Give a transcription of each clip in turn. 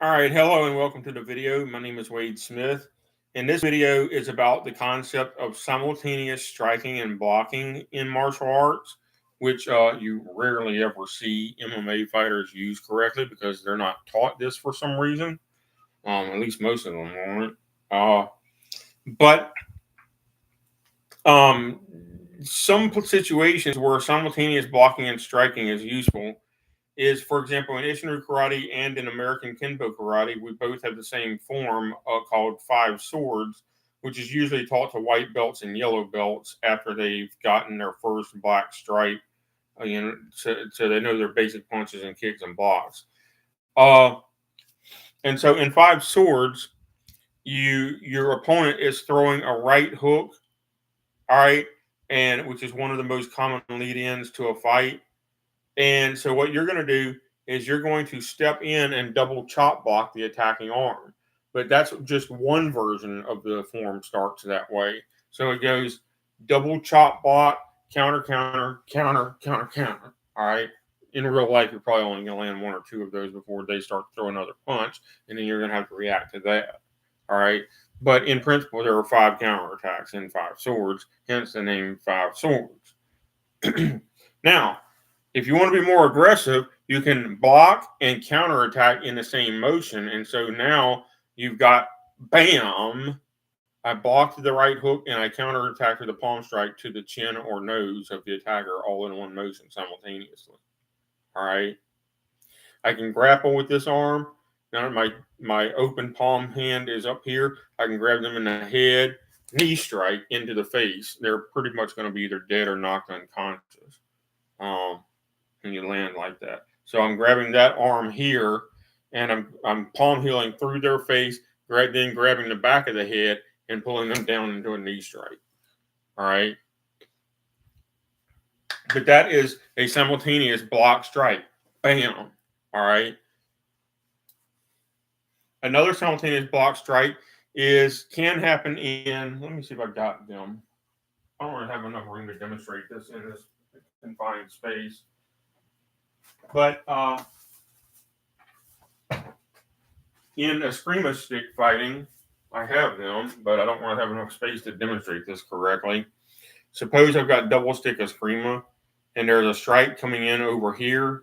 All right, hello and welcome to the video. My name is Wade Smith, and this video is about the concept of simultaneous striking and blocking in martial arts, which you rarely ever see MMA fighters use correctly because they're not taught this for some reason. At least most of them aren't. But um, some situations where simultaneous blocking and striking is useful is, for example, in Isshinryu Karate and in American Kenpo Karate, we both have the same form called Five Swords, which is usually taught to white belts and yellow belts after they've gotten their first black stripe, so they know their basic punches and kicks and blocks. And so in Five Swords, your opponent is throwing a right hook, all right, and which is one of the most common lead-ins to a fight. And so what you're going to do is you're going to step in and double chop block the attacking arm. But that's just one version of the form starts that way. So it goes double chop block, counter, counter, counter, counter, counter. All right. In real life, you're probably only going to land one or two of those before they start to throw another punch, and then you're going to have to react to that. All right. But in principle, there are 5 counterattacks in Five Swords, hence the name Five Swords. Now, if you want to be more aggressive, you can block and counterattack in the same motion. And so now you've got bam, I blocked the right hook and I counterattacked with a palm strike to the chin or nose of the attacker all in one motion simultaneously. All right. I can grapple with this arm. Now my open palm hand is up here. I can grab them in the head, knee strike into the face. They're pretty much going to be either dead or knocked unconscious. And you land like that. So I'm grabbing that arm here, and I'm palm heeling through their face, then grabbing the back of the head and pulling them down into a knee strike. All right. But that is a simultaneous block strike. Bam. All right. Another simultaneous block strike can happen in. Let me see if I got them. I don't really have enough room to demonstrate this in this confined space. But in eskrima stick fighting, I have them, but I don't really have enough space to demonstrate this correctly. Suppose I've got double stick eskrima, and there's a strike coming in over here.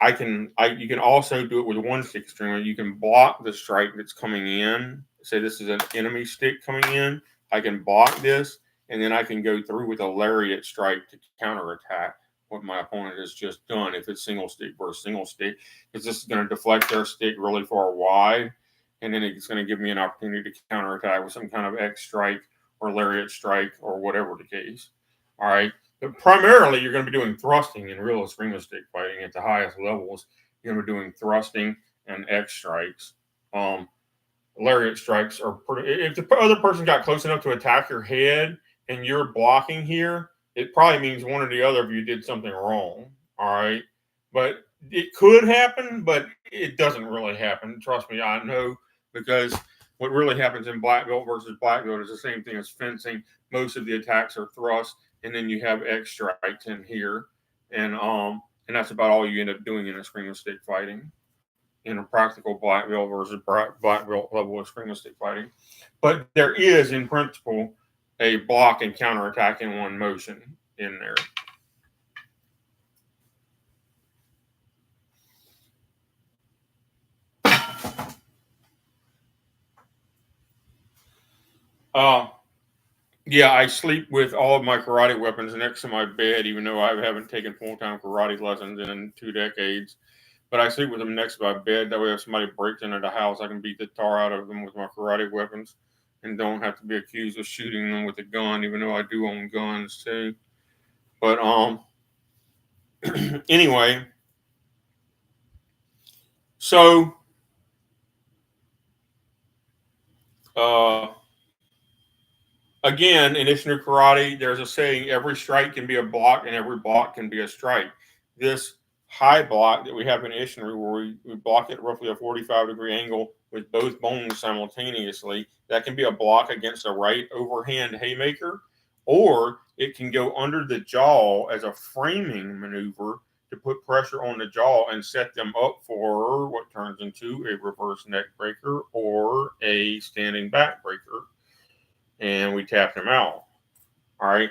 You can also do it with one stick eskrima. You can block the strike that's coming in. Say this is an enemy stick coming in. I can block this, and then I can go through with a lariat strike to counterattack what my opponent has just done if it's single stick versus single stick, because this is going to deflect their stick really far wide, and then it's going to give me an opportunity to counterattack with some kind of X strike or lariat strike or whatever the case. All right. But primarily, you're going to be doing thrusting in real eskrima stick fighting at the highest levels. You're going to be doing thrusting and X strikes. Lariat strikes are pretty. If the other person got close enough to attack your head and you're blocking here, it probably means one or the other of you did something wrong. All right. But it could happen, but it doesn't really happen. Trust me, I know, because what really happens in black belt versus black belt is the same thing as fencing. Most of the attacks are thrust, and then you have X strikes in here. And that's about all you end up doing in eskrima stick fighting. In a practical black belt versus black belt level eskrima stick fighting. But there is, in principle, a block and counterattack in one motion in there. Yeah, I sleep with all of my karate weapons next to my bed, even though I haven't taken full-time karate lessons in 2 decades. But I sleep with them next to my bed. That way, if somebody breaks into the house, I can beat the tar out of them with my karate weapons and don't have to be accused of shooting them with a gun, even though I do own guns too. But anyway, so again, in Isshinryu Karate, there's a saying: every strike can be a block, and every block can be a strike. This high block that we have in Isshinryu, where we block at roughly a 45-degree angle with both bones simultaneously, that can be a block against a right overhand haymaker, or it can go under the jaw as a framing maneuver to put pressure on the jaw and set them up for what turns into a reverse neck breaker or a standing back breaker. And we tap them out. All right.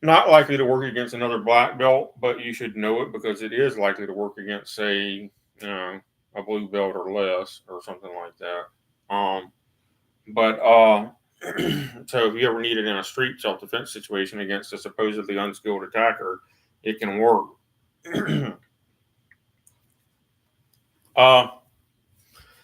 Not likely to work against another black belt, but you should know it because it is likely to work against, say, a blue belt or less or something like that. But so if you ever need it in a street self-defense situation against a supposedly unskilled attacker, it can work.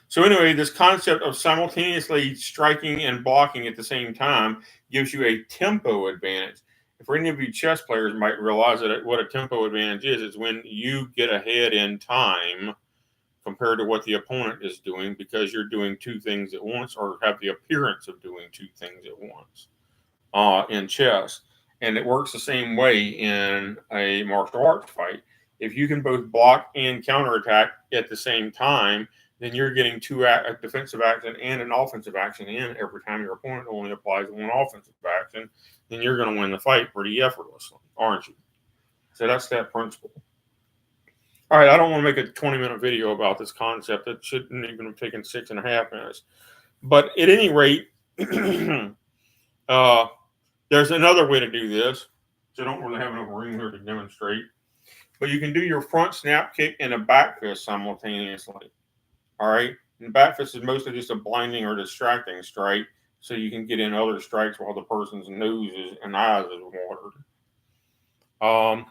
So anyway, this concept of simultaneously striking and blocking at the same time gives you a tempo advantage. If any of you chess players might realize that what a tempo advantage is when you get ahead in time compared to what the opponent is doing because you're doing two things at once or have the appearance of doing two things at once in chess. And it works the same way in a martial arts fight. If you can both block and counterattack at the same time, then you're getting a defensive action and an offensive action in every time your opponent only applies one offensive action, then you're going to win the fight pretty effortlessly, aren't you? So that's that principle. All right, I don't want to make a 20-minute video about this concept. It shouldn't even have taken 6.5 minutes. But at any rate, there's another way to do this. So I don't really have enough room here to demonstrate. But you can do your front snap kick and a back fist simultaneously. All right. And the back fist is mostly just a blinding or distracting strike. So you can get in other strikes while the person's nose and eyes is watered.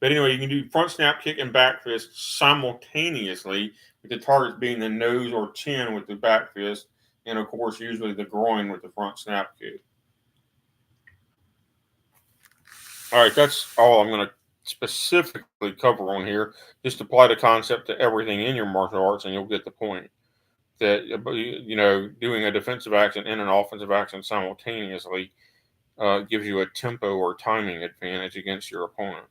But anyway, you can do front snap kick and back fist simultaneously, with the targets being the nose or chin with the back fist, and of course, usually the groin with the front snap kick. All right, that's all I'm going to specifically cover on here. Just apply the concept to everything in your martial arts, and you'll get the point. That, you know, doing a defensive action and an offensive action simultaneously gives you a tempo or timing advantage against your opponent.